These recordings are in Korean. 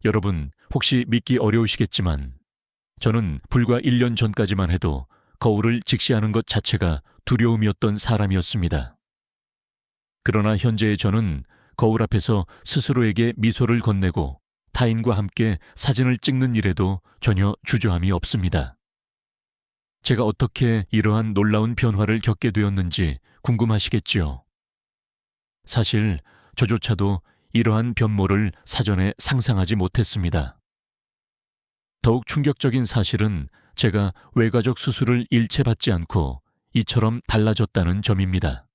여러분, 혹시 믿기 어려우시겠지만 저는 불과 1년 전까지만 해도 거울을 직시하는 것 자체가 두려움이었던 사람이었습니다. 그러나 현재의 저는 거울 앞에서 스스로에게 미소를 건네고 타인과 함께 사진을 찍는 일에도 전혀 주저함이 없습니다. 제가 어떻게 이러한 놀라운 변화를 겪게 되었는지 궁금하시겠지요? 사실 저조차도 이러한 변모를 사전에 상상하지 못했습니다. 더욱 충격적인 사실은 제가 외과적 수술을 일체 받지 않고 이처럼 달라졌다는 점입니다.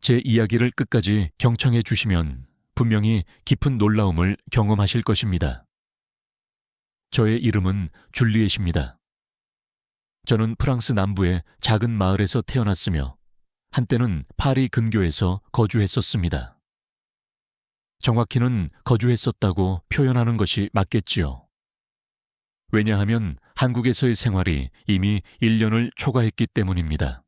제 이야기를 끝까지 경청해 주시면 분명히 깊은 놀라움을 경험하실 것입니다. 저의 이름은 줄리엣입니다. 저는 프랑스 남부의 작은 마을에서 태어났으며 한때는 파리 근교에서 거주했었습니다. 정확히는 거주했었다고 표현하는 것이 맞겠지요. 왜냐하면 한국에서의 생활이 이미 1년을 초과했기 때문입니다.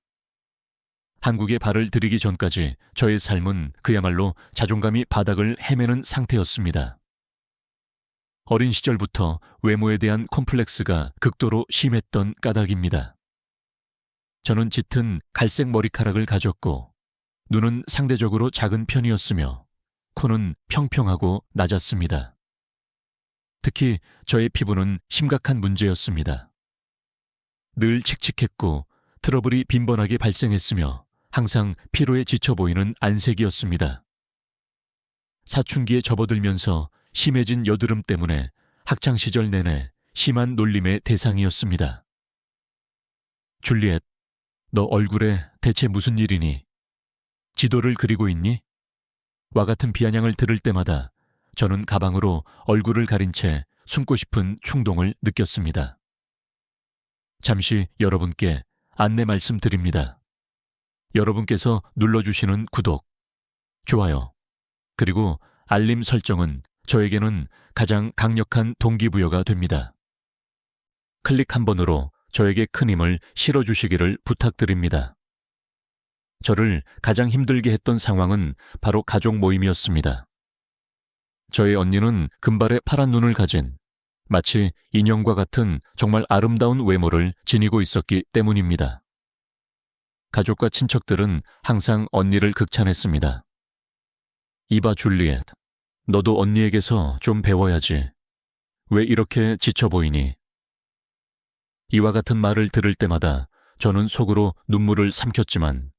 한국에 발을 들이기 전까지 저의 삶은 그야말로 자존감이 바닥을 헤매는 상태였습니다. 어린 시절부터 외모에 대한 콤플렉스가 극도로 심했던 까닭입니다. 저는 짙은 갈색 머리카락을 가졌고 눈은 상대적으로 작은 편이었으며 코는 평평하고 낮았습니다. 특히 저의 피부는 심각한 문제였습니다. 늘 칙칙했고 트러블이 빈번하게 발생했으며 항상 피로에 지쳐 보이는 안색이었습니다. 사춘기에 접어들면서 심해진 여드름 때문에 학창시절 내내 심한 놀림의 대상이었습니다. 줄리엣, 너 얼굴에 대체 무슨 일이니? 지도를 그리고 있니? 와 같은 비아냥을 들을 때마다 저는 가방으로 얼굴을 가린 채 숨고 싶은 충동을 느꼈습니다. 잠시 여러분께 안내 말씀드립니다. 여러분께서 눌러주시는 구독, 좋아요, 그리고 알림 설정은 저에게는 가장 강력한 동기부여가 됩니다. 클릭 한 번으로 저에게 큰 힘을 실어주시기를 부탁드립니다. 저를 가장 힘들게 했던 상황은 바로 가족 모임이었습니다. 저의 언니는 금발의 파란 눈을 가진 마치 인형과 같은 정말 아름다운 외모를 지니고 있었기 때문입니다. 가족과 친척들은 항상 언니를 극찬했습니다. 이봐 줄리엣, 너도 언니에게서 좀 배워야지. 왜 이렇게 지쳐 보이니? 이와 같은 말을 들을 때마다 저는 속으로 눈물을 삼켰지만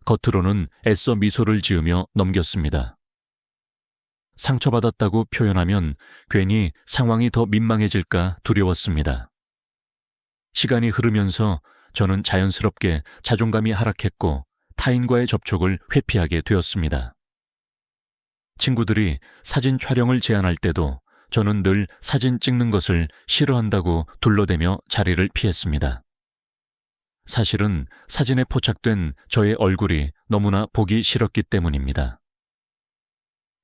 겉으로는 애써 미소를 지으며 넘겼습니다. 상처받았다고 표현하면 괜히 상황이 더 민망해질까 두려웠습니다. 시간이 흐르면서 저는 자연스럽게 자존감이 하락했고 타인과의 접촉을 회피하게 되었습니다. 친구들이 사진 촬영을 제안할 때도 저는 늘 사진 찍는 것을 싫어한다고 둘러대며 자리를 피했습니다. 사실은 사진에 포착된 저의 얼굴이 너무나 보기 싫었기 때문입니다.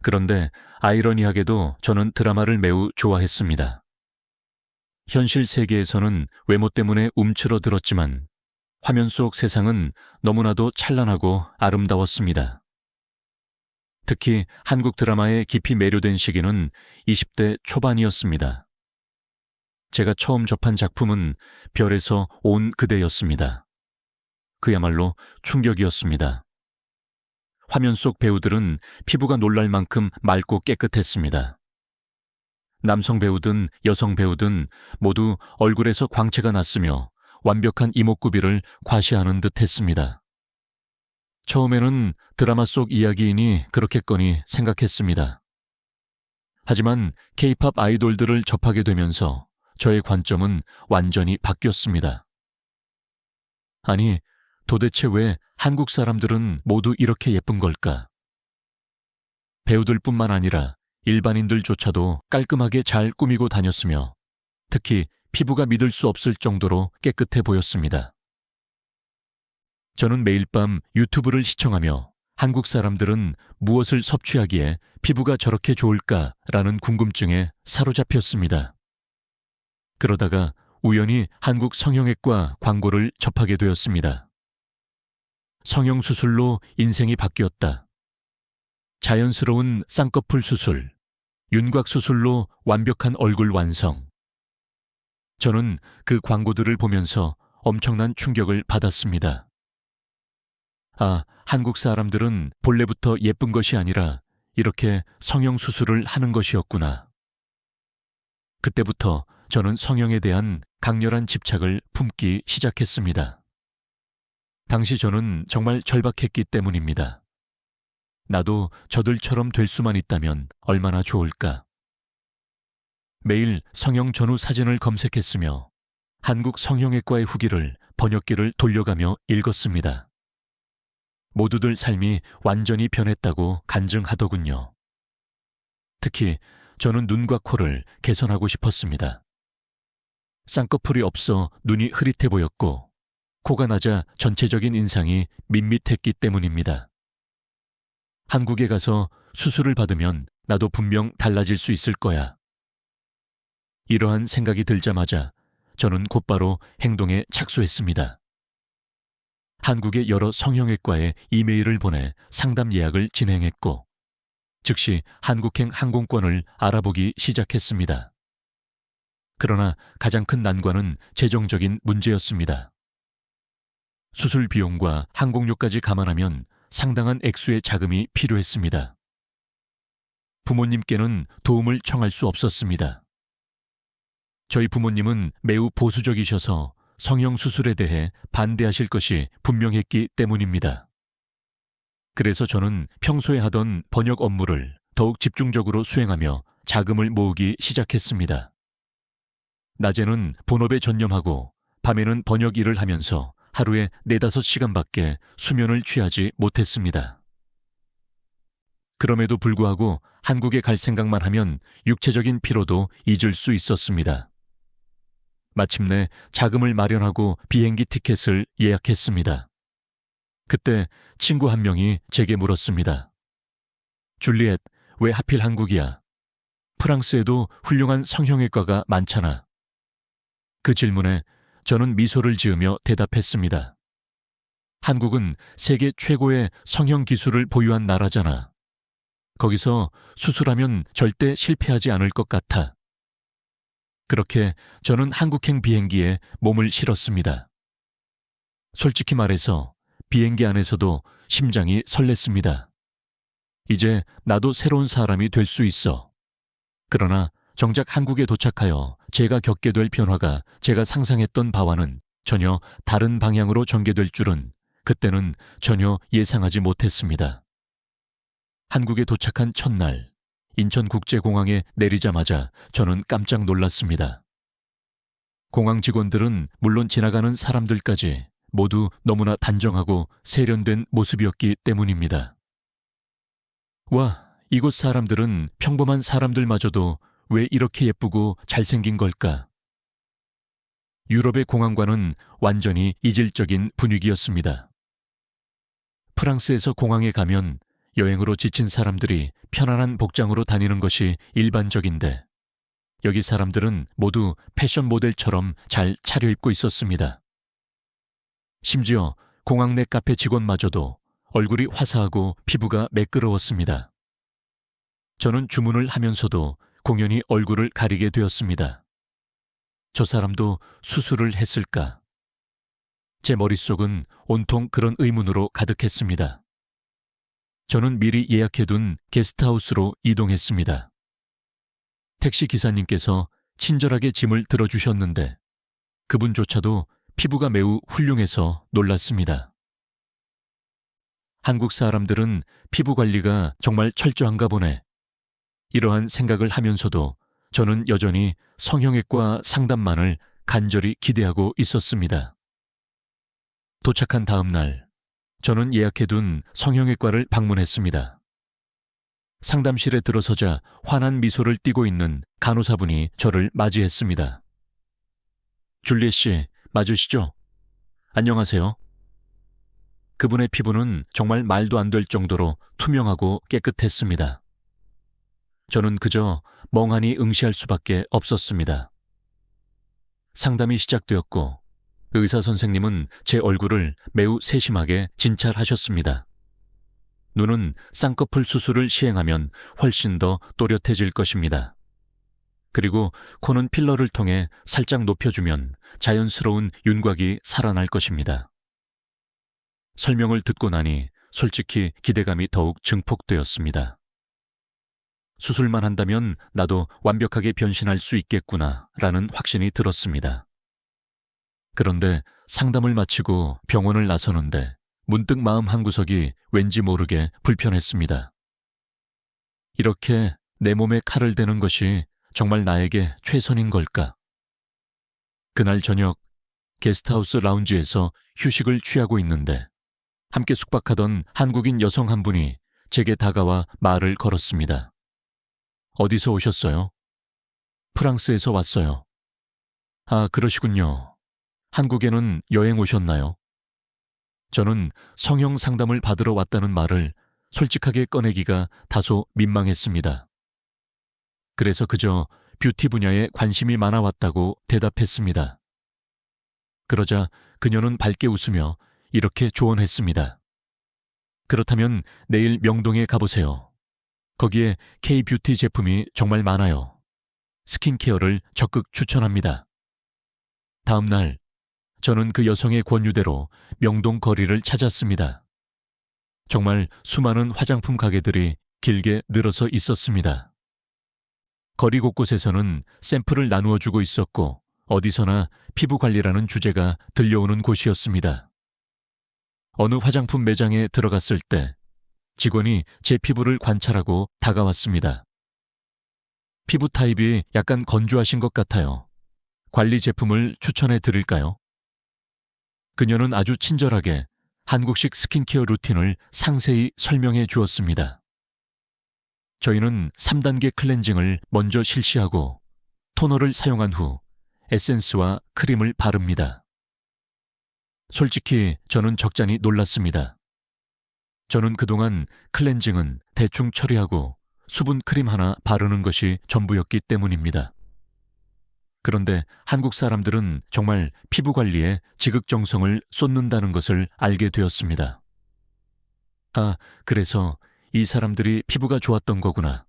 그런데 아이러니하게도 저는 드라마를 매우 좋아했습니다. 현실 세계에서는 외모 때문에 움츠러들었지만 화면 속 세상은 너무나도 찬란하고 아름다웠습니다. 특히 한국 드라마에 깊이 매료된 시기는 20대 초반이었습니다. 제가 처음 접한 작품은 별에서 온 그대였습니다. 그야말로 충격이었습니다. 화면 속 배우들은 피부가 놀랄 만큼 맑고 깨끗했습니다. 남성 배우든 여성 배우든 모두 얼굴에서 광채가 났으며 완벽한 이목구비를 과시하는 듯 했습니다. 처음에는 드라마 속 이야기이니 그렇겠거니 생각했습니다. 하지만 K-팝 아이돌들을 접하게 되면서 저의 관점은 완전히 바뀌었습니다. 아니, 도대체 왜 한국 사람들은 모두 이렇게 예쁜 걸까? 배우들뿐만 아니라 일반인들조차도 깔끔하게 잘 꾸미고 다녔으며 특히 피부가 믿을 수 없을 정도로 깨끗해 보였습니다. 저는 매일 밤 유튜브를 시청하며 한국 사람들은 무엇을 섭취하기에 피부가 저렇게 좋을까라는 궁금증에 사로잡혔습니다. 그러다가 우연히 한국 성형외과 광고를 접하게 되었습니다. 성형수술로 인생이 바뀌었다. 자연스러운 쌍꺼풀 수술, 윤곽 수술로 완벽한 얼굴 완성. 저는 그 광고들을 보면서 엄청난 충격을 받았습니다. 아, 한국 사람들은 본래부터 예쁜 것이 아니라 이렇게 성형 수술을 하는 것이었구나. 그때부터 저는 성형에 대한 강렬한 집착을 품기 시작했습니다. 당시 저는 정말 절박했기 때문입니다. 나도 저들처럼 될 수만 있다면 얼마나 좋을까. 매일 성형 전후 사진을 검색했으며 한국 성형외과의 후기를 번역기를 돌려가며 읽었습니다. 모두들 삶이 완전히 변했다고 간증하더군요. 특히 저는 눈과 코를 개선하고 싶었습니다. 쌍꺼풀이 없어 눈이 흐릿해 보였고 코가 낮아 전체적인 인상이 밋밋했기 때문입니다. 한국에 가서 수술을 받으면 나도 분명 달라질 수 있을 거야. 이러한 생각이 들자마자 저는 곧바로 행동에 착수했습니다. 한국의 여러 성형외과에 이메일을 보내 상담 예약을 진행했고 즉시 한국행 항공권을 알아보기 시작했습니다. 그러나 가장 큰 난관은 재정적인 문제였습니다. 수술 비용과 항공료까지 감안하면 상당한 액수의 자금이 필요했습니다. 부모님께는 도움을 청할 수 없었습니다. 저희 부모님은 매우 보수적이셔서 성형수술에 대해 반대하실 것이 분명했기 때문입니다. 그래서 저는 평소에 하던 번역 업무를 더욱 집중적으로 수행하며 자금을 모으기 시작했습니다. 낮에는 본업에 전념하고 밤에는 번역 일을 하면서 하루에 4-5시간밖에 수면을 취하지 못했습니다. 그럼에도 불구하고 한국에 갈 생각만 하면 육체적인 피로도 잊을 수 있었습니다. 마침내 자금을 마련하고 비행기 티켓을 예약했습니다. 그때 친구 한 명이 제게 물었습니다. 줄리엣, 왜 하필 한국이야? 프랑스에도 훌륭한 성형외과가 많잖아. 그 질문에 저는 미소를 지으며 대답했습니다. 한국은 세계 최고의 성형 기술을 보유한 나라잖아. 거기서 수술하면 절대 실패하지 않을 것 같아. 그렇게 저는 한국행 비행기에 몸을 실었습니다. 솔직히 말해서 비행기 안에서도 심장이 설렜습니다. 이제 나도 새로운 사람이 될 수 있어. 그러나 정작 한국에 도착하여 제가 겪게 될 변화가 제가 상상했던 바와는 전혀 다른 방향으로 전개될 줄은 그때는 전혀 예상하지 못했습니다. 한국에 도착한 첫날, 인천국제공항에 내리자마자 저는 깜짝 놀랐습니다. 공항 직원들은 물론 지나가는 사람들까지 모두 너무나 단정하고 세련된 모습이었기 때문입니다. 와, 이곳 사람들은 평범한 사람들마저도 왜 이렇게 예쁘고 잘생긴 걸까? 유럽의 공항과는 완전히 이질적인 분위기였습니다. 프랑스에서 공항에 가면 여행으로 지친 사람들이 편안한 복장으로 다니는 것이 일반적인데 여기 사람들은 모두 패션 모델처럼 잘 차려입고 있었습니다. 심지어 공항 내 카페 직원마저도 얼굴이 화사하고 피부가 매끄러웠습니다. 저는 주문을 하면서도 공연히 얼굴을 가리게 되었습니다. 저 사람도 수술을 했을까? 제 머릿속은 온통 그런 의문으로 가득했습니다. 저는 미리 예약해둔 게스트하우스로 이동했습니다. 택시 기사님께서 친절하게 짐을 들어주셨는데 그분조차도 피부가 매우 훌륭해서 놀랐습니다. 한국 사람들은 피부 관리가 정말 철저한가 보네. 이러한 생각을 하면서도 저는 여전히 성형외과 상담만을 간절히 기대하고 있었습니다. 도착한 다음 날, 저는 예약해둔 성형외과를 방문했습니다. 상담실에 들어서자 환한 미소를 띠고 있는 간호사분이 저를 맞이했습니다. 줄리엣 씨, 맞으시죠? 안녕하세요. 그분의 피부는 정말 말도 안 될 정도로 투명하고 깨끗했습니다. 저는 그저 멍하니 응시할 수밖에 없었습니다. 상담이 시작되었고 의사 선생님은 제 얼굴을 매우 세심하게 진찰하셨습니다. 눈은 쌍꺼풀 수술을 시행하면 훨씬 더 또렷해질 것입니다. 그리고 코는 필러를 통해 살짝 높여주면 자연스러운 윤곽이 살아날 것입니다. 설명을 듣고 나니 솔직히 기대감이 더욱 증폭되었습니다. 수술만 한다면 나도 완벽하게 변신할 수 있겠구나 라는 확신이 들었습니다. 그런데 상담을 마치고 병원을 나서는데 문득 마음 한구석이 왠지 모르게 불편했습니다. 이렇게 내 몸에 칼을 대는 것이 정말 나에게 최선인 걸까? 그날 저녁 게스트하우스 라운지에서 휴식을 취하고 있는데 함께 숙박하던 한국인 여성 한 분이 제게 다가와 말을 걸었습니다. 어디서 오셨어요? 프랑스에서 왔어요. 아, 그러시군요. 한국에는 여행 오셨나요? 저는 성형 상담을 받으러 왔다는 말을 솔직하게 꺼내기가 다소 민망했습니다. 그래서 그저 뷰티 분야에 관심이 많아 왔다고 대답했습니다. 그러자 그녀는 밝게 웃으며 이렇게 조언했습니다. 그렇다면 내일 명동에 가보세요. 거기에 K-뷰티 제품이 정말 많아요. 스킨케어를 적극 추천합니다. 다음 날 저는 그 여성의 권유대로 명동 거리를 찾았습니다. 정말 수많은 화장품 가게들이 길게 늘어서 있었습니다. 거리 곳곳에서는 샘플을 나누어 주고 있었고 어디서나 피부 관리라는 주제가 들려오는 곳이었습니다. 어느 화장품 매장에 들어갔을 때 직원이 제 피부를 관찰하고 다가왔습니다. 피부 타입이 약간 건조하신 것 같아요. 관리 제품을 추천해 드릴까요? 그녀는 아주 친절하게 한국식 스킨케어 루틴을 상세히 설명해 주었습니다. 저희는 3단계 클렌징을 먼저 실시하고 토너를 사용한 후 에센스와 크림을 바릅니다. 솔직히 저는 적잖이 놀랐습니다. 저는 그동안 클렌징은 대충 처리하고 수분 크림 하나 바르는 것이 전부였기 때문입니다. 그런데 한국 사람들은 정말 피부 관리에 지극정성을 쏟는다는 것을 알게 되었습니다. 아, 그래서 이 사람들이 피부가 좋았던 거구나.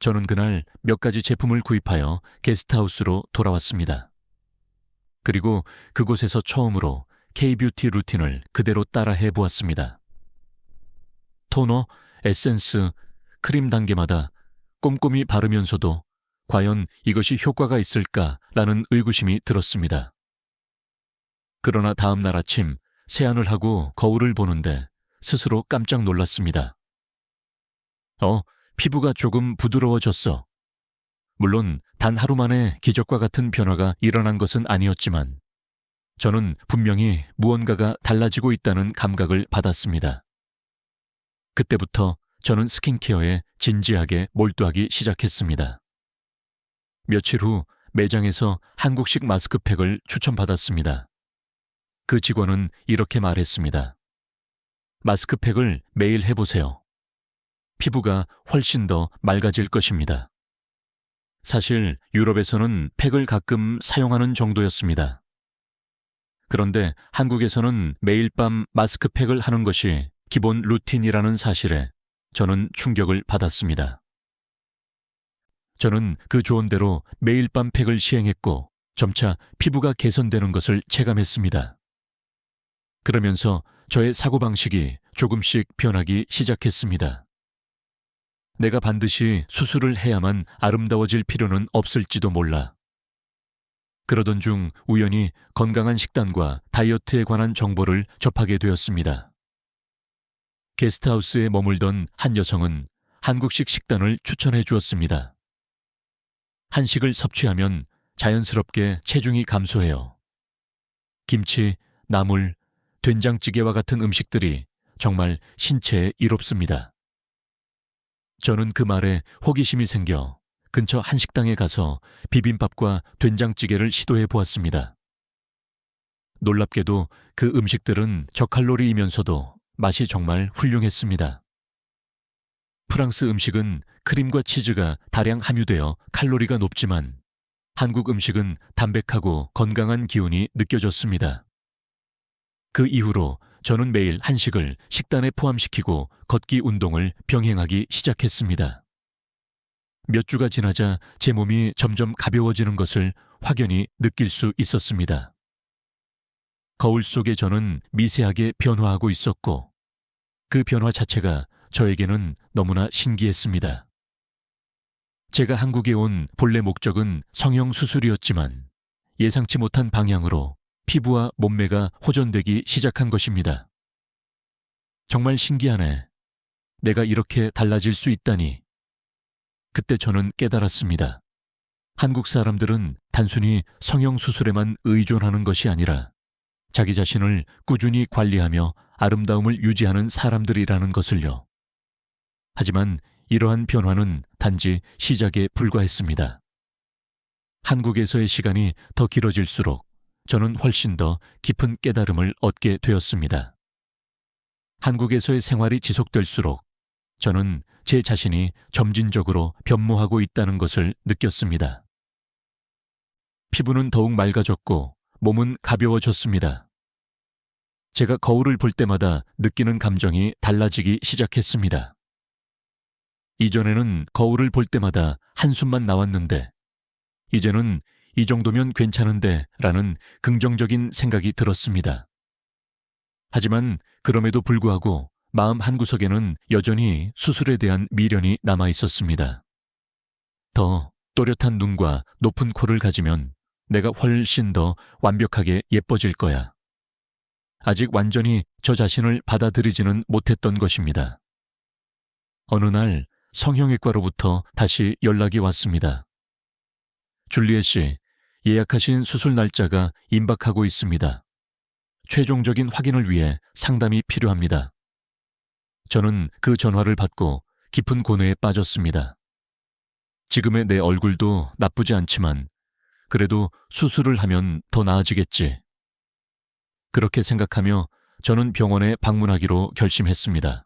저는 그날 몇 가지 제품을 구입하여 게스트하우스로 돌아왔습니다. 그리고 그곳에서 처음으로 K-뷰티 루틴을 그대로 따라 해보았습니다. 토너, 에센스, 크림 단계마다 꼼꼼히 바르면서도 과연 이것이 효과가 있을까라는 의구심이 들었습니다. 그러나 다음 날 아침 세안을 하고 거울을 보는데 스스로 깜짝 놀랐습니다. 피부가 조금 부드러워졌어. 물론 단 하루 만에 기적과 같은 변화가 일어난 것은 아니었지만 저는 분명히 무언가가 달라지고 있다는 감각을 받았습니다. 그때부터 저는 스킨케어에 진지하게 몰두하기 시작했습니다. 며칠 후 매장에서 한국식 마스크팩을 추천받았습니다. 그 직원은 이렇게 말했습니다. 마스크팩을 매일 해보세요. 피부가 훨씬 더 맑아질 것입니다. 사실 유럽에서는 팩을 가끔 사용하는 정도였습니다. 그런데 한국에서는 매일 밤 마스크팩을 하는 것이 기본 루틴이라는 사실에 저는 충격을 받았습니다. 저는 그 조언대로 매일 밤 팩을 시행했고 점차 피부가 개선되는 것을 체감했습니다. 그러면서 저의 사고방식이 조금씩 변하기 시작했습니다. 내가 반드시 수술을 해야만 아름다워질 필요는 없을지도 몰라. 그러던 중 우연히 건강한 식단과 다이어트에 관한 정보를 접하게 되었습니다. 게스트하우스에 머물던 한 여성은 한국식 식단을 추천해 주었습니다. 한식을 섭취하면 자연스럽게 체중이 감소해요. 김치, 나물, 된장찌개와 같은 음식들이 정말 신체에 이롭습니다. 저는 그 말에 호기심이 생겨 근처 한식당에 가서 비빔밥과 된장찌개를 시도해 보았습니다. 놀랍게도 그 음식들은 저칼로리이면서도 맛이 정말 훌륭했습니다. 프랑스 음식은 크림과 치즈가 다량 함유되어 칼로리가 높지만 한국 음식은 담백하고 건강한 기운이 느껴졌습니다. 그 이후로 저는 매일 한식을 식단에 포함시키고 걷기 운동을 병행하기 시작했습니다. 몇 주가 지나자 제 몸이 점점 가벼워지는 것을 확연히 느낄 수 있었습니다. 거울 속에 저는 미세하게 변화하고 있었고 그 변화 자체가 저에게는 너무나 신기했습니다. 제가 한국에 온 본래 목적은 성형 수술이었지만 예상치 못한 방향으로 피부와 몸매가 호전되기 시작한 것입니다. 정말 신기하네. 내가 이렇게 달라질 수 있다니. 그때 저는 깨달았습니다. 한국 사람들은 단순히 성형 수술에만 의존하는 것이 아니라 자기 자신을 꾸준히 관리하며 아름다움을 유지하는 사람들이라는 것을요. 하지만 이러한 변화는 단지 시작에 불과했습니다. 한국에서의 시간이 더 길어질수록 저는 훨씬 더 깊은 깨달음을 얻게 되었습니다. 한국에서의 생활이 지속될수록 저는 제 자신이 점진적으로 변모하고 있다는 것을 느꼈습니다. 피부는 더욱 맑아졌고 몸은 가벼워졌습니다. 제가 거울을 볼 때마다 느끼는 감정이 달라지기 시작했습니다. 이전에는 거울을 볼 때마다 한숨만 나왔는데 이제는 이 정도면 괜찮은데 라는 긍정적인 생각이 들었습니다. 하지만 그럼에도 불구하고 마음 한구석에는 여전히 수술에 대한 미련이 남아 있었습니다. 더 또렷한 눈과 높은 코를 가지면 내가 훨씬 더 완벽하게 예뻐질 거야. 아직 완전히 저 자신을 받아들이지는 못했던 것입니다. 어느 날 성형외과로부터 다시 연락이 왔습니다. 줄리엣 씨, 예약하신 수술 날짜가 임박하고 있습니다. 최종적인 확인을 위해 상담이 필요합니다. 저는 그 전화를 받고 깊은 고뇌에 빠졌습니다. 지금의 내 얼굴도 나쁘지 않지만 그래도 수술을 하면 더 나아지겠지. 그렇게 생각하며 저는 병원에 방문하기로 결심했습니다.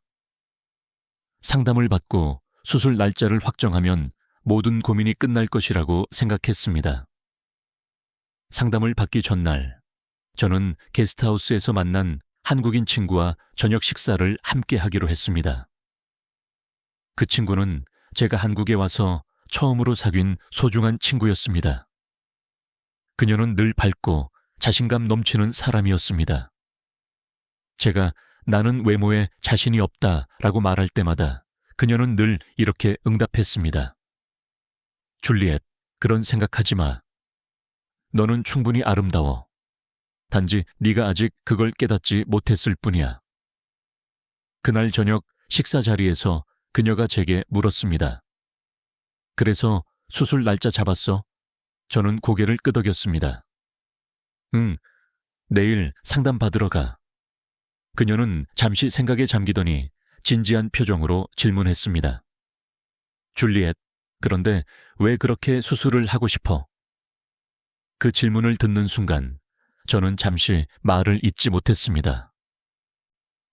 상담을 받고 수술 날짜를 확정하면 모든 고민이 끝날 것이라고 생각했습니다. 상담을 받기 전날, 저는 게스트하우스에서 만난 한국인 친구와 저녁 식사를 함께 하기로 했습니다. 그 친구는 제가 한국에 와서 처음으로 사귄 소중한 친구였습니다. 그녀는 늘 밝고 자신감 넘치는 사람이었습니다. 제가 나는 외모에 자신이 없다라고 말할 때마다 그녀는 늘 이렇게 응답했습니다. 줄리엣, 그런 생각하지 마. 너는 충분히 아름다워. 단지 네가 아직 그걸 깨닫지 못했을 뿐이야. 그날 저녁 식사 자리에서 그녀가 제게 물었습니다. 그래서 수술 날짜 잡았어? 저는 고개를 끄덕였습니다. 응, 내일 상담 받으러 가. 그녀는 잠시 생각에 잠기더니 진지한 표정으로 질문했습니다. 줄리엣, 그런데 왜 그렇게 수술을 하고 싶어? 그 질문을 듣는 순간 저는 잠시 말을 잇지 못했습니다.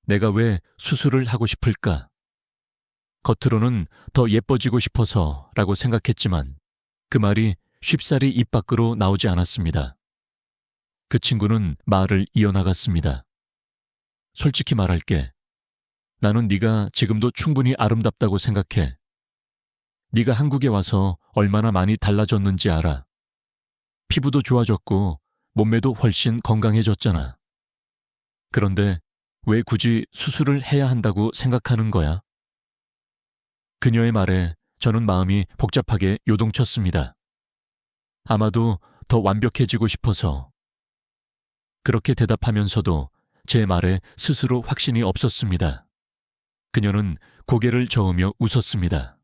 내가 왜 수술을 하고 싶을까? 겉으로는 더 예뻐지고 싶어서라고 생각했지만 그 말이 쉽사리 입 밖으로 나오지 않았습니다. 그 친구는 말을 이어나갔습니다. 솔직히 말할게. 나는 네가 지금도 충분히 아름답다고 생각해. 네가 한국에 와서 얼마나 많이 달라졌는지 알아. 피부도 좋아졌고 몸매도 훨씬 건강해졌잖아. 그런데 왜 굳이 수술을 해야 한다고 생각하는 거야? 그녀의 말에 저는 마음이 복잡하게 요동쳤습니다. 아마도 더 완벽해지고 싶어서. 그렇게 대답하면서도 제 말에 스스로 확신이 없었습니다. 그녀는 고개를 저으며 웃었습니다.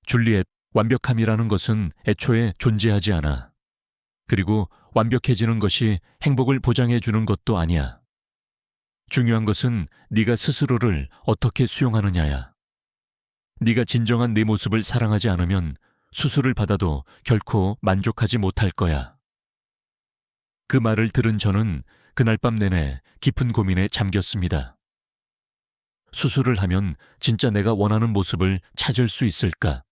줄리엣, 완벽함이라는 것은 애초에 존재하지 않아. 그리고 완벽해지는 것이 행복을 보장해 주는 것도 아니야. 중요한 것은 네가 스스로를 어떻게 수용하느냐야. 네가 진정한 네 모습을 사랑하지 않으면 수술을 받아도 결코 만족하지 못할 거야. 그 말을 들은 저는 그날 밤 내내 깊은 고민에 잠겼습니다. 수술을 하면 진짜 내가 원하는 모습을 찾을 수 있을까?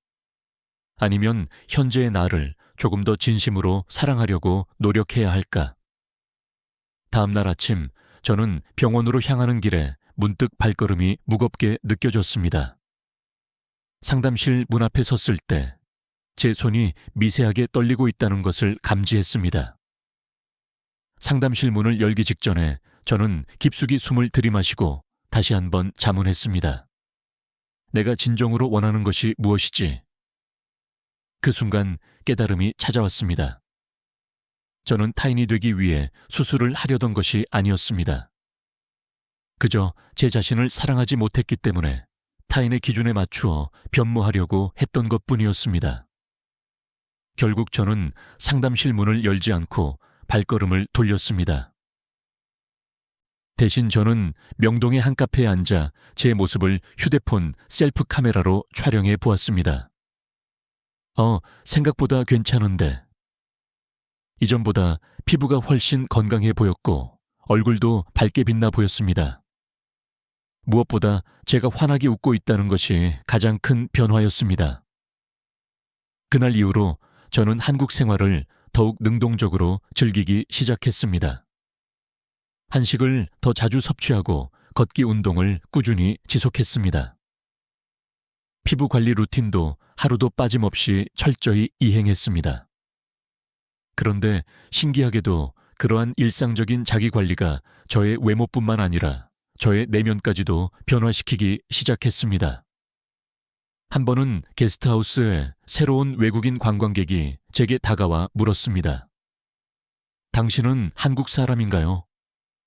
아니면 현재의 나를 조금 더 진심으로 사랑하려고 노력해야 할까? 다음 날 아침 저는 병원으로 향하는 길에 문득 발걸음이 무겁게 느껴졌습니다. 상담실 문 앞에 섰을 때 제 손이 미세하게 떨리고 있다는 것을 감지했습니다. 상담실 문을 열기 직전에 저는 깊숙이 숨을 들이마시고 다시 한번 자문했습니다. 내가 진정으로 원하는 것이 무엇이지? 그 순간 깨달음이 찾아왔습니다. 저는 타인이 되기 위해 수술을 하려던 것이 아니었습니다. 그저 제 자신을 사랑하지 못했기 때문에 타인의 기준에 맞추어 변모하려고 했던 것뿐이었습니다. 결국 저는 상담실 문을 열지 않고 발걸음을 돌렸습니다. 대신 저는 명동의 한 카페에 앉아 제 모습을 휴대폰 셀프 카메라로 촬영해 보았습니다. 생각보다 괜찮은데. 이전보다 피부가 훨씬 건강해 보였고 얼굴도 밝게 빛나 보였습니다. 무엇보다 제가 환하게 웃고 있다는 것이 가장 큰 변화였습니다. 그날 이후로 저는 한국 생활을 더욱 능동적으로 즐기기 시작했습니다. 한식을 더 자주 섭취하고 걷기 운동을 꾸준히 지속했습니다. 피부 관리 루틴도 하루도 빠짐없이 철저히 이행했습니다. 그런데 신기하게도 그러한 일상적인 자기 관리가 저의 외모뿐만 아니라 저의 내면까지도 변화시키기 시작했습니다. 한 번은 게스트하우스에 새로운 외국인 관광객이 제게 다가와 물었습니다. 당신은 한국 사람인가요?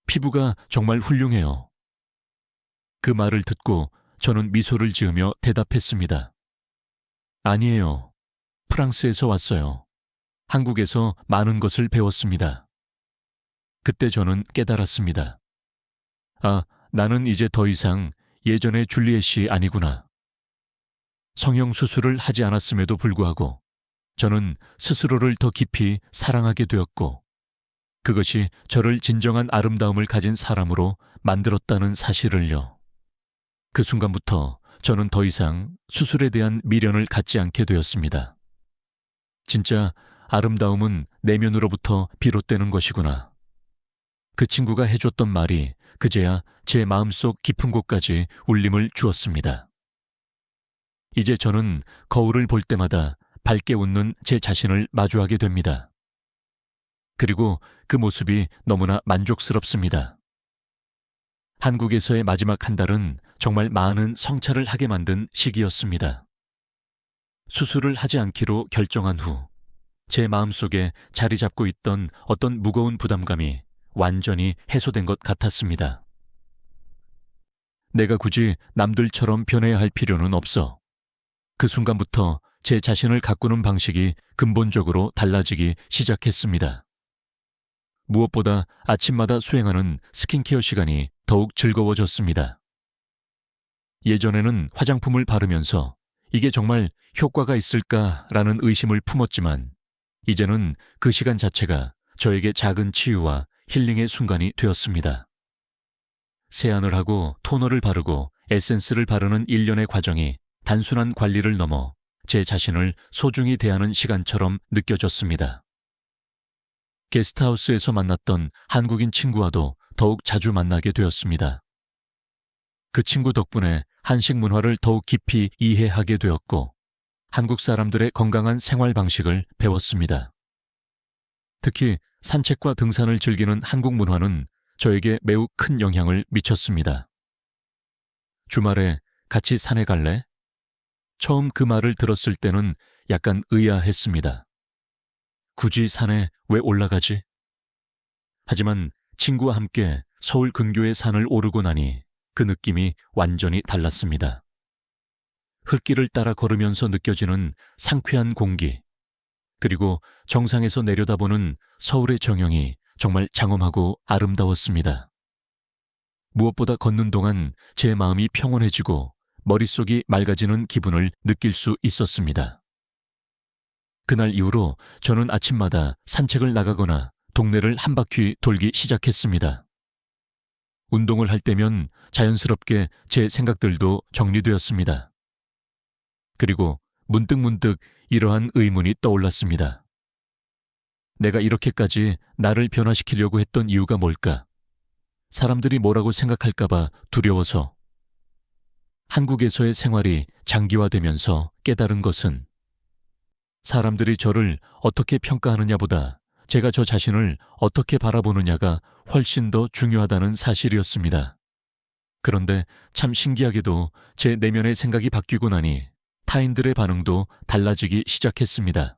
피부가 정말 훌륭해요. 그 말을 듣고 저는 미소를 지으며 대답했습니다. 아니에요. 프랑스에서 왔어요. 한국에서 많은 것을 배웠습니다. 그때 저는 깨달았습니다. 나는 이제 더 이상 예전의 줄리엣이 아니구나. 성형수술을 하지 않았음에도 불구하고 저는 스스로를 더 깊이 사랑하게 되었고 그것이 저를 진정한 아름다움을 가진 사람으로 만들었다는 사실을요. 그 순간부터 저는 더 이상 수술에 대한 미련을 갖지 않게 되었습니다. 진짜 아름다움은 내면으로부터 비롯되는 것이구나. 그 친구가 해줬던 말이 그제야 제 마음속 깊은 곳까지 울림을 주었습니다. 이제 저는 거울을 볼 때마다 밝게 웃는 제 자신을 마주하게 됩니다. 그리고 그 모습이 너무나 만족스럽습니다. 한국에서의 마지막 한 달은 정말 많은 성찰을 하게 만든 시기였습니다. 수술을 하지 않기로 결정한 후 제 마음속에 자리 잡고 있던 어떤 무거운 부담감이 완전히 해소된 것 같았습니다. 내가 굳이 남들처럼 변해야 할 필요는 없어. 그 순간부터 제 자신을 가꾸는 방식이 근본적으로 달라지기 시작했습니다. 무엇보다 아침마다 수행하는 스킨케어 시간이 더욱 즐거워졌습니다. 예전에는 화장품을 바르면서 이게 정말 효과가 있을까라는 의심을 품었지만 이제는 그 시간 자체가 저에게 작은 치유와 힐링의 순간이 되었습니다. 세안을 하고 토너를 바르고 에센스를 바르는 일련의 과정이 단순한 관리를 넘어 제 자신을 소중히 대하는 시간처럼 느껴졌습니다. 게스트하우스에서 만났던 한국인 친구와도 더욱 자주 만나게 되었습니다. 그 친구 덕분에 한식 문화를 더욱 깊이 이해하게 되었고 한국 사람들의 건강한 생활 방식을 배웠습니다. 특히 산책과 등산을 즐기는 한국 문화는 저에게 매우 큰 영향을 미쳤습니다. 주말에 같이 산에 갈래? 처음 그 말을 들었을 때는 약간 의아했습니다. 굳이 산에 왜 올라가지? 하지만 친구와 함께 서울 근교의 산을 오르고 나니 그 느낌이 완전히 달랐습니다. 흙길을 따라 걸으면서 느껴지는 상쾌한 공기, 그리고 정상에서 내려다보는 서울의 정형이 정말 장엄하고 아름다웠습니다. 무엇보다 걷는 동안 제 마음이 평온해지고 머릿속이 맑아지는 기분을 느낄 수 있었습니다. 그날 이후로 저는 아침마다 산책을 나가거나 동네를 한 바퀴 돌기 시작했습니다. 운동을 할 때면 자연스럽게 제 생각들도 정리되었습니다. 그리고 문득문득 이러한 의문이 떠올랐습니다. 내가 이렇게까지 나를 변화시키려고 했던 이유가 뭘까? 사람들이 뭐라고 생각할까봐 두려워서. 한국에서의 생활이 장기화되면서 깨달은 것은 사람들이 저를 어떻게 평가하느냐보다 제가 저 자신을 어떻게 바라보느냐가 훨씬 더 중요하다는 사실이었습니다. 그런데 참 신기하게도 제 내면의 생각이 바뀌고 나니 타인들의 반응도 달라지기 시작했습니다.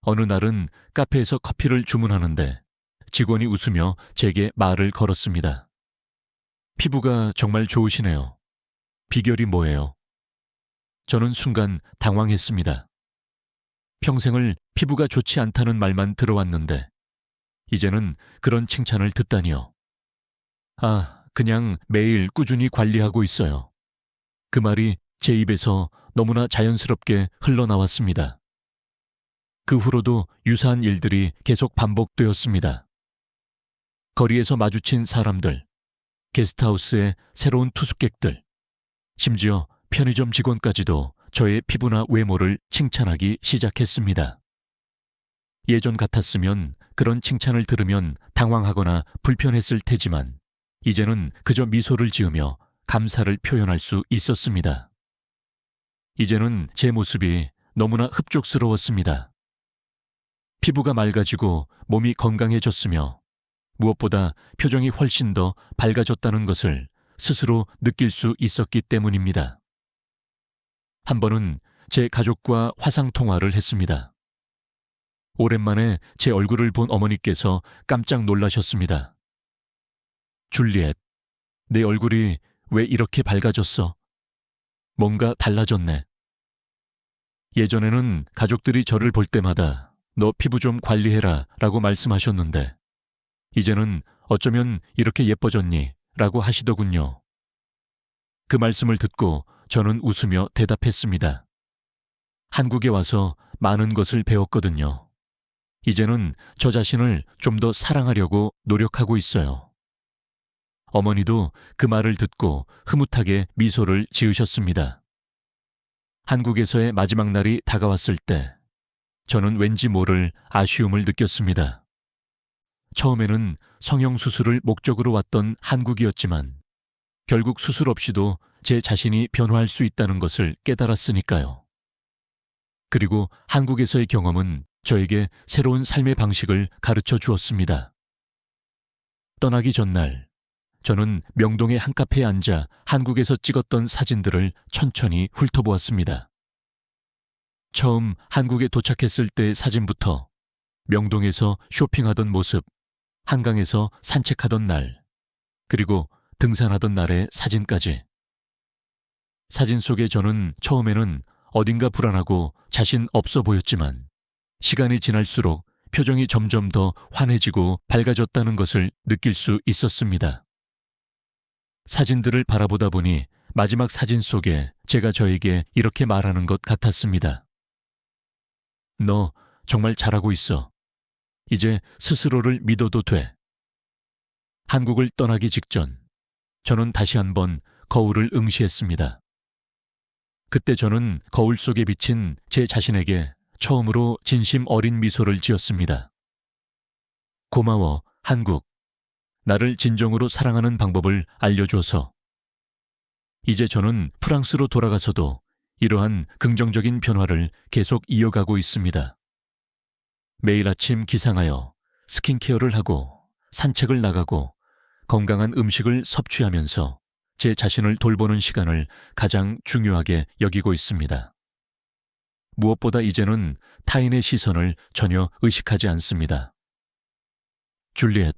어느 날은 카페에서 커피를 주문하는데 직원이 웃으며 제게 말을 걸었습니다. 피부가 정말 좋으시네요. 비결이 뭐예요? 저는 순간 당황했습니다. 평생을 피부가 좋지 않다는 말만 들어왔는데 이제는 그런 칭찬을 듣다니요. 그냥 매일 꾸준히 관리하고 있어요. 그 말이 제 입에서 너무나 자연스럽게 흘러나왔습니다. 그 후로도 유사한 일들이 계속 반복되었습니다. 거리에서 마주친 사람들, 게스트하우스의 새로운 투숙객들, 심지어 편의점 직원까지도 저의 피부나 외모를 칭찬하기 시작했습니다. 예전 같았으면 그런 칭찬을 들으면 당황하거나 불편했을 테지만 이제는 그저 미소를 지으며 감사를 표현할 수 있었습니다. 이제는 제 모습이 너무나 흡족스러웠습니다. 피부가 맑아지고 몸이 건강해졌으며 무엇보다 표정이 훨씬 더 밝아졌다는 것을 스스로 느낄 수 있었기 때문입니다. 한 번은 제 가족과 화상통화를 했습니다. 오랜만에 제 얼굴을 본 어머니께서 깜짝 놀라셨습니다. 줄리엣, 내 얼굴이 왜 이렇게 밝아졌어? 뭔가 달라졌네. 예전에는 가족들이 저를 볼 때마다 너 피부 좀 관리해라 라고 말씀하셨는데 이제는 어쩌면 이렇게 예뻐졌니? 라고 하시더군요. 그 말씀을 듣고 저는 웃으며 대답했습니다. 한국에 와서 많은 것을 배웠거든요. 이제는 저 자신을 좀 더 사랑하려고 노력하고 있어요. 어머니도 그 말을 듣고 흐뭇하게 미소를 지으셨습니다. 한국에서의 마지막 날이 다가왔을 때 저는 왠지 모를 아쉬움을 느꼈습니다. 처음에는 성형수술을 목적으로 왔던 한국이었지만 결국 수술 없이도 제 자신이 변화할 수 있다는 것을 깨달았으니까요. 그리고 한국에서의 경험은 저에게 새로운 삶의 방식을 가르쳐 주었습니다. 떠나기 전날 저는 명동의 한 카페에 앉아 한국에서 찍었던 사진들을 천천히 훑어보았습니다. 처음 한국에 도착했을 때의 사진부터 명동에서 쇼핑하던 모습, 한강에서 산책하던 날, 그리고 등산하던 날의 사진까지. 사진 속의 저는 처음에는 어딘가 불안하고 자신 없어 보였지만 시간이 지날수록 표정이 점점 더 환해지고 밝아졌다는 것을 느낄 수 있었습니다. 사진들을 바라보다 보니 마지막 사진 속에 제가 저에게 이렇게 말하는 것 같았습니다. 너 정말 잘하고 있어. 이제 스스로를 믿어도 돼. 한국을 떠나기 직전 저는 다시 한번 거울을 응시했습니다. 그때 저는 거울 속에 비친 제 자신에게 처음으로 진심 어린 미소를 지었습니다. 고마워, 한국. 나를 진정으로 사랑하는 방법을 알려줘서. 이제 저는 프랑스로 돌아가서도 이러한 긍정적인 변화를 계속 이어가고 있습니다. 매일 아침 기상하여 스킨케어를 하고 산책을 나가고 건강한 음식을 섭취하면서 제 자신을 돌보는 시간을 가장 중요하게 여기고 있습니다. 무엇보다 이제는 타인의 시선을 전혀 의식하지 않습니다. 줄리엣,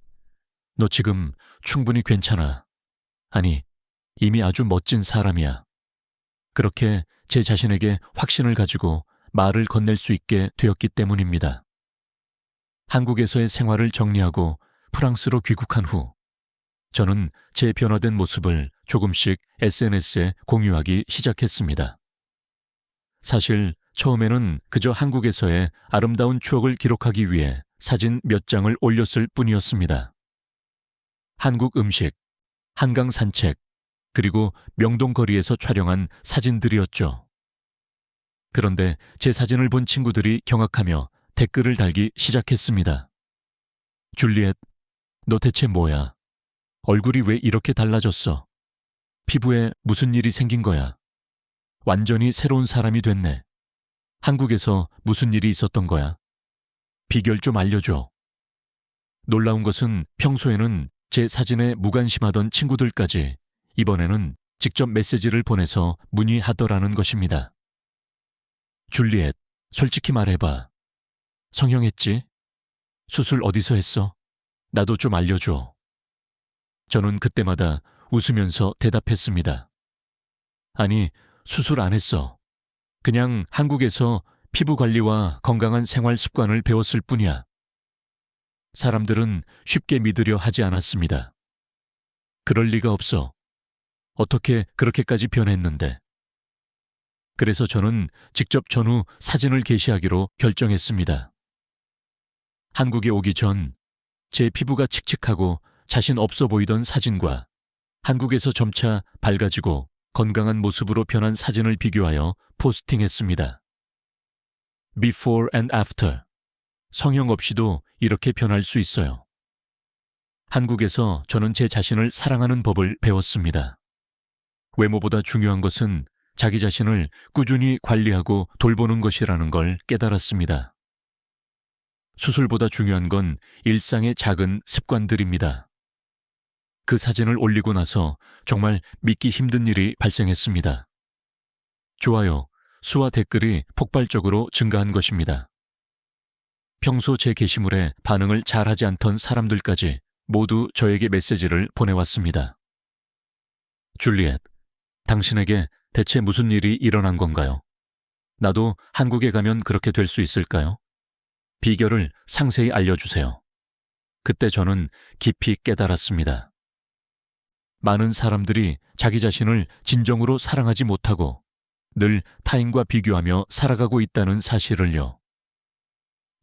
너 지금 충분히 괜찮아. 아니, 이미 아주 멋진 사람이야. 그렇게 제 자신에게 확신을 가지고 말을 건넬 수 있게 되었기 때문입니다. 한국에서의 생활을 정리하고 프랑스로 귀국한 후 저는 제 변화된 모습을 조금씩 SNS에 공유하기 시작했습니다. 사실 처음에는 그저 한국에서의 아름다운 추억을 기록하기 위해 사진 몇 장을 올렸을 뿐이었습니다. 한국 음식, 한강 산책, 그리고 명동 거리에서 촬영한 사진들이었죠. 그런데 제 사진을 본 친구들이 경악하며 댓글을 달기 시작했습니다. 줄리엣, 너 대체 뭐야? 얼굴이 왜 이렇게 달라졌어? 피부에 무슨 일이 생긴 거야? 완전히 새로운 사람이 됐네. 한국에서 무슨 일이 있었던 거야? 비결 좀 알려줘. 놀라운 것은 평소에는 제 사진에 무관심하던 친구들까지 이번에는 직접 메시지를 보내서 문의하더라는 것입니다. 줄리엣, 솔직히 말해봐. 성형했지? 수술 어디서 했어? 나도 좀 알려줘. 저는 그때마다 웃으면서 대답했습니다. 아니, 수술 안 했어. 그냥 한국에서 피부 관리와 건강한 생활 습관을 배웠을 뿐이야. 사람들은 쉽게 믿으려 하지 않았습니다. 그럴 리가 없어. 어떻게 그렇게까지 변했는데. 그래서 저는 직접 전후 사진을 게시하기로 결정했습니다. 한국에 오기 전 제 피부가 칙칙하고 자신 없어 보이던 사진과 한국에서 점차 밝아지고 건강한 모습으로 변한 사진을 비교하여 포스팅했습니다. Before and after. 성형 없이도 이렇게 변할 수 있어요. 한국에서 저는 제 자신을 사랑하는 법을 배웠습니다. 외모보다 중요한 것은 자기 자신을 꾸준히 관리하고 돌보는 것이라는 걸 깨달았습니다. 수술보다 중요한 건 일상의 작은 습관들입니다. 그 사진을 올리고 나서 정말 믿기 힘든 일이 발생했습니다. 좋아요, 수와 댓글이 폭발적으로 증가한 것입니다. 평소 제 게시물에 반응을 잘하지 않던 사람들까지 모두 저에게 메시지를 보내왔습니다. 줄리엣, 당신에게 대체 무슨 일이 일어난 건가요? 나도 한국에 가면 그렇게 될 수 있을까요? 비결을 상세히 알려주세요. 그때 저는 깊이 깨달았습니다. 많은 사람들이 자기 자신을 진정으로 사랑하지 못하고 늘 타인과 비교하며 살아가고 있다는 사실을요.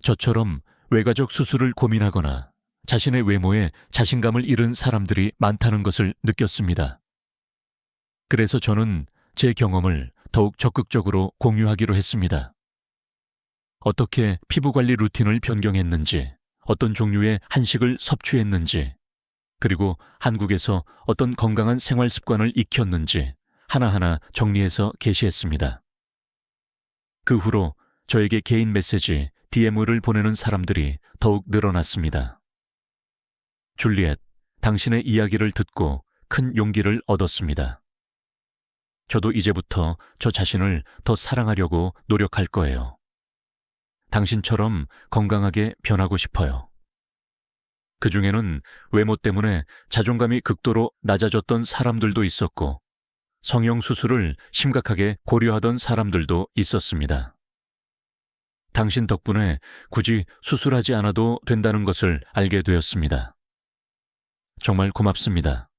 저처럼 외과적 수술을 고민하거나 자신의 외모에 자신감을 잃은 사람들이 많다는 것을 느꼈습니다. 그래서 저는 제 경험을 더욱 적극적으로 공유하기로 했습니다. 어떻게 피부관리 루틴을 변경했는지, 어떤 종류의 한식을 섭취했는지, 그리고 한국에서 어떤 건강한 생활 습관을 익혔는지 하나하나 정리해서 게시했습니다. 그 후로 저에게 개인 메시지, DM을 보내는 사람들이 더욱 늘어났습니다. 줄리엣, 당신의 이야기를 듣고 큰 용기를 얻었습니다. 저도 이제부터 저 자신을 더 사랑하려고 노력할 거예요. 당신처럼 건강하게 변하고 싶어요. 그 중에는 외모 때문에 자존감이 극도로 낮아졌던 사람들도 있었고, 성형 수술을 심각하게 고려하던 사람들도 있었습니다. 당신 덕분에 굳이 수술하지 않아도 된다는 것을 알게 되었습니다. 정말 고맙습니다.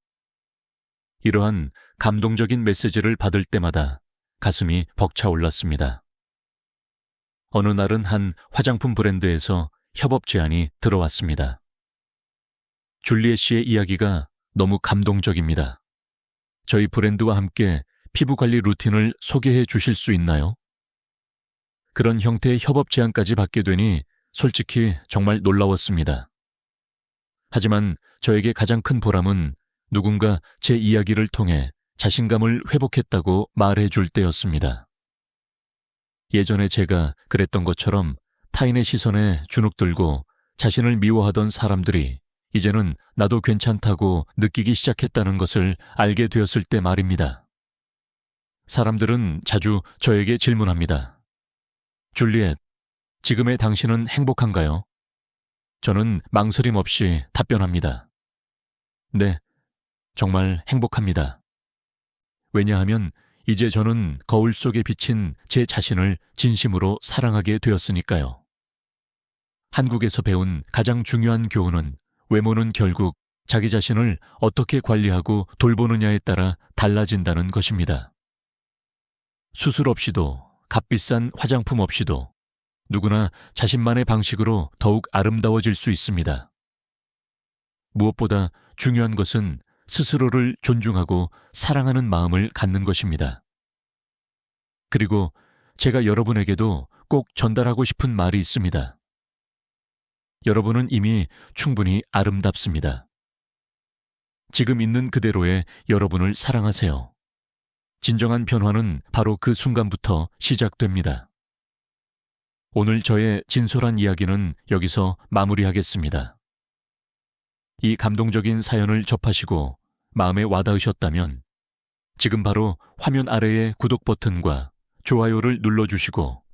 이러한 감동적인 메시지를 받을 때마다 가슴이 벅차올랐습니다. 어느 날은 한 화장품 브랜드에서 협업 제안이 들어왔습니다. 줄리엣 씨의 이야기가 너무 감동적입니다. 저희 브랜드와 함께 피부관리 루틴을 소개해 주실 수 있나요? 그런 형태의 협업 제안까지 받게 되니 솔직히 정말 놀라웠습니다. 하지만 저에게 가장 큰 보람은 누군가 제 이야기를 통해 자신감을 회복했다고 말해줄 때였습니다. 예전에 제가 그랬던 것처럼 타인의 시선에 주눅들고 자신을 미워하던 사람들이 이제는 나도 괜찮다고 느끼기 시작했다는 것을 알게 되었을 때 말입니다. 사람들은 자주 저에게 질문합니다. 줄리엣, 지금의 당신은 행복한가요? 저는 망설임 없이 답변합니다. 네, 정말 행복합니다. 왜냐하면 이제 저는 거울 속에 비친 제 자신을 진심으로 사랑하게 되었으니까요. 한국에서 배운 가장 중요한 교훈은 외모는 결국 자기 자신을 어떻게 관리하고 돌보느냐에 따라 달라진다는 것입니다. 수술 없이도 값비싼 화장품 없이도 누구나 자신만의 방식으로 더욱 아름다워질 수 있습니다. 무엇보다 중요한 것은 스스로를 존중하고 사랑하는 마음을 갖는 것입니다. 그리고 제가 여러분에게도 꼭 전달하고 싶은 말이 있습니다. 여러분은 이미 충분히 아름답습니다. 지금 있는 그대로의 여러분을 사랑하세요. 진정한 변화는 바로 그 순간부터 시작됩니다. 오늘 저의 진솔한 이야기는 여기서 마무리하겠습니다. 이 감동적인 사연을 접하시고 마음에 와닿으셨다면 지금 바로 화면 아래의 구독 버튼과 좋아요를 눌러주시고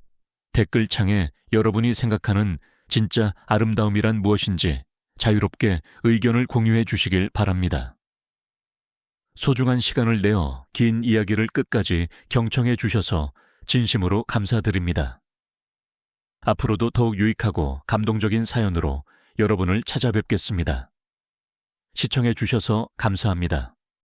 댓글창에 여러분이 생각하는 진짜 아름다움이란 무엇인지 자유롭게 의견을 공유해 주시길 바랍니다. 소중한 시간을 내어 긴 이야기를 끝까지 경청해 주셔서 진심으로 감사드립니다. 앞으로도 더욱 유익하고 감동적인 사연으로 여러분을 찾아뵙겠습니다. 시청해 주셔서 감사합니다.